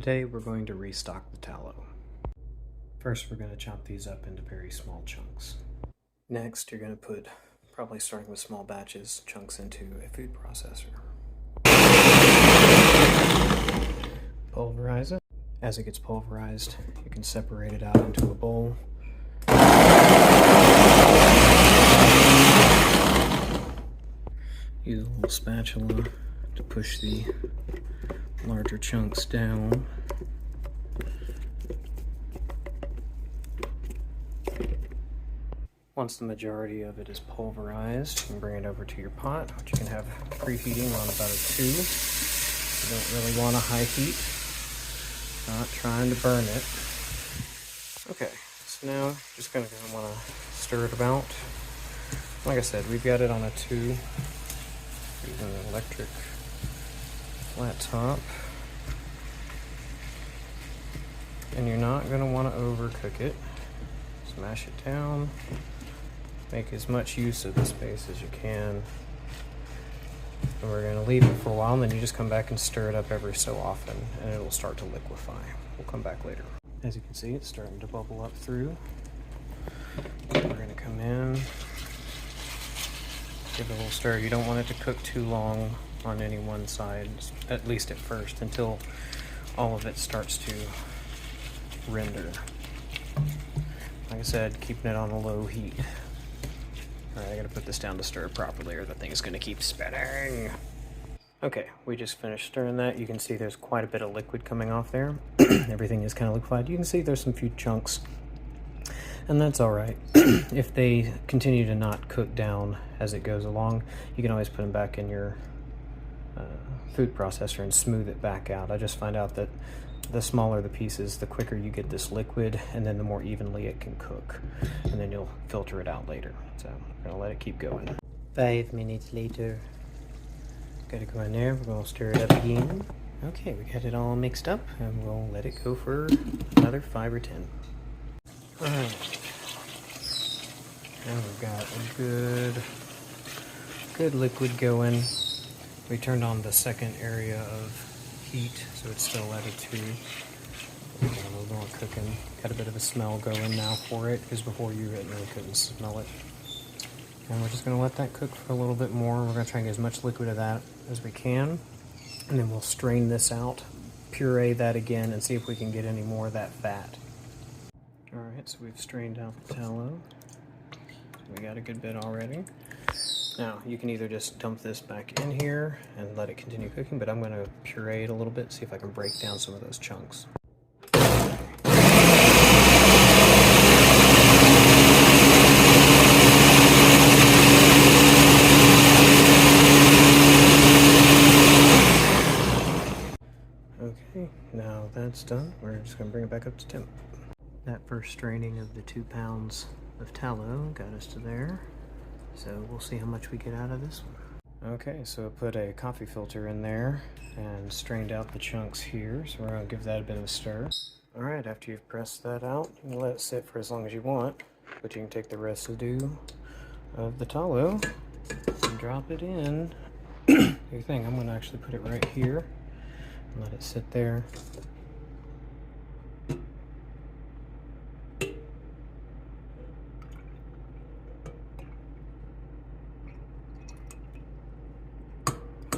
Today we're going to restock the tallow. First we're going to chop these up into very small chunks. Next you're going to put, probably starting with small batches, chunks into a food processor. Pulverize it. As it gets pulverized, you can separate it out into a bowl. Use a little spatula to push the larger chunks down. Once the majority of it is pulverized, you can bring it over to your pot, which you can have preheating on about a 2. You don't really want a high heat. Not trying to burn it. Okay, so now just gonna want to stir it about. Like I said, we've got it on a 2. Using an electric flat top. And you're not going to want to overcook it. Smash it down. Make as much use of the space as you can. And we're going to leave it for a while, and then you just come back and stir it up every so often, and it'll start to liquefy. We'll come back later. As you can see, it's starting to bubble up through. We're going to come in. Give it a little stir. You don't want it to cook too long on any one side, at least at first, until all of it starts to render. Like I said, keeping it on a low heat. Alright, I gotta put this down to stir properly or the thing's gonna keep spinning. Okay, we just finished stirring that. You can see there's quite a bit of liquid coming off there. Everything is kind of liquefied. You can see there's some few chunks. And that's alright. If they continue to not cook down as it goes along, you can always put them back in your food processor and smooth it back out. I just find out that the smaller the pieces, the quicker you get this liquid, and then the more evenly it can cook. And then you'll filter it out later. So I'm going to let it keep going. 5 minutes later. Got to go in there. We're going to stir it up again. Okay, we got it all mixed up, and we'll let it go for another 5 or 10. Alright, now we've got a good liquid going. We turned on the second area of heat, so it's still at a 2. We've got a little more cooking. Got a bit of a smell going now for it, because before you really couldn't smell it. And we're just going to let that cook for a little bit more. We're going to try and get as much liquid of that as we can. And then we'll strain this out, puree that again, and see if we can get any more of that fat. Alright, so we've strained out the tallow. We got a good bit already. Now, you can either just dump this back in here and let it continue cooking, but I'm going to puree it a little bit, see if I can break down some of those chunks. Okay, now that's done. We're just going to bring it back up to temp. That first straining of the 2 pounds of tallow got us to there, so we'll see how much we get out of this one. Okay, so I put a coffee filter in there and strained out the chunks here, so we're going to give that a bit of a stir. Alright, after you've pressed that out, you can let it sit for as long as you want, but you can take the residue of the tallow and drop it in your thing. I'm going to actually put it right here and let it sit there.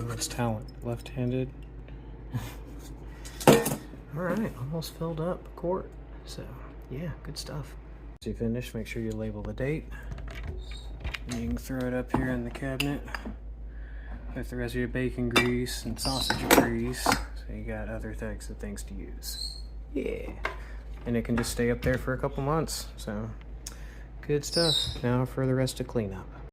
That's talent. Left-handed. Alright, almost filled up a quart. So, yeah, good stuff. Once you finish, make sure you label the date. And you can throw it up here in the cabinet with the rest of your bacon grease and sausage grease. So you got other types of things to use. Yeah. And it can just stay up there for a couple months. So, good stuff. Now for the rest of cleanup.